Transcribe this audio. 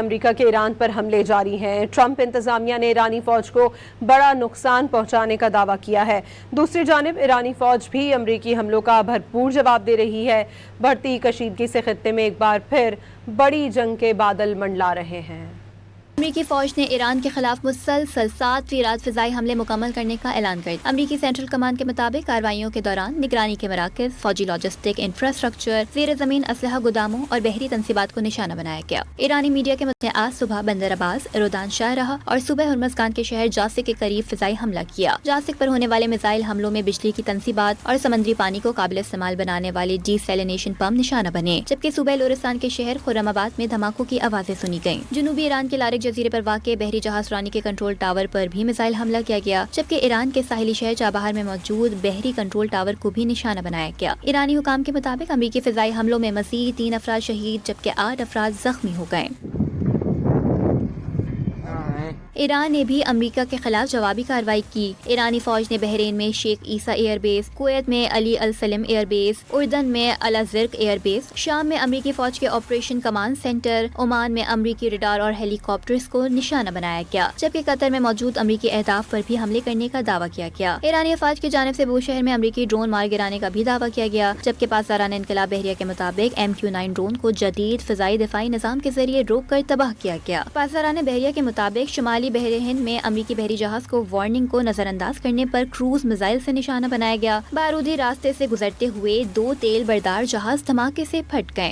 امریکہ کے ایران پر حملے جاری ہیں۔ ٹرمپ انتظامیہ نے ایرانی فوج کو بڑا نقصان پہنچانے کا دعویٰ کیا ہے۔ دوسری جانب ایرانی فوج بھی امریکی حملوں کا بھرپور جواب دے رہی ہے۔ بڑھتی کشیدگی سے خطے میں ایک بار پھر بڑی جنگ کے بادل منڈلا رہے ہیں۔ امریکی فوج نے ایران کے خلاف مسلسل 7ویں رات فضائی حملے مکمل کرنے کا اعلان کر دیا۔ امریکی سینٹرل کمانڈ کے مطابق کارروائیوں کے دوران نگرانی کے مراکز، فوجی لاجسٹک انفراسٹرکچر، زیر زمین اسلحہ گوداموں اور بحری تنصیبات کو نشانہ بنایا گیا۔ ایرانی میڈیا کے مطابق آج صبح بندر عباس، رودان شاہراہ اور صوبہ ہرمزگان کے شہر جاسک کے قریب فضائی حملہ کیا۔ جاسک پر ہونے والے میزائل حملوں میں بجلی کی تنصیبات اور سمندری پانی کو قابل استعمال بنانے والے ڈی سیلینیشن پمپ نشانہ بنے، جبکہ صوبہ لورستان کے شہر خرم آباد میں دھماکوں کی آوازیں سنی گئیں۔ جنوبی ایران کے لارک جزیرے پر واقع بحری جہاز رانی کے کنٹرول ٹاور پر بھی میزائل حملہ کیا گیا، جبکہ ایران کے ساحلی شہر چابہار میں موجود بحری کنٹرول ٹاور کو بھی نشانہ بنایا گیا۔ ایرانی حکام کے مطابق امریکی فضائی حملوں میں مزید 3 افراد شہید جبکہ 8 افراد زخمی ہو گئے۔ ایران نے بھی امریکہ کے خلاف جوابی کارروائی کی۔ ایرانی فوج نے بحرین میں شیخ عیسیٰ ایئر بیس، کویت میں علی السلم ایئر بیس، اردن میں الازرق ایئر بیس، شام میں امریکی فوج کے آپریشن کمانڈ سینٹر، عمان میں امریکی ریڈار اور ہیلی کاپٹرز کو نشانہ بنایا گیا، جبکہ قطر میں موجود امریکی اہداف پر بھی حملے کرنے کا دعویٰ کیا گیا۔ ایرانی افواج کی جانب سے بوشہر میں امریکی ڈرون مار گرانے کا بھی دعویٰ کیا گیا، جبکہ پاسداران انقلاب بحریہ کے مطابق MQ-9 ڈرون کو جدید فضائی دفاعی نظام کے ذریعے روک کر تباہ کیا گیا۔ پاسداران بحریہ کے مطابق شمالی بحر ہند میں امریکی بحری جہاز کو وارننگ کو نظر انداز کرنے پر کروز میزائل سے نشانہ بنایا گیا۔ بارودی راستے سے گزرتے ہوئے 2 تیل بردار جہاز دھماکے سے پھٹ گئے۔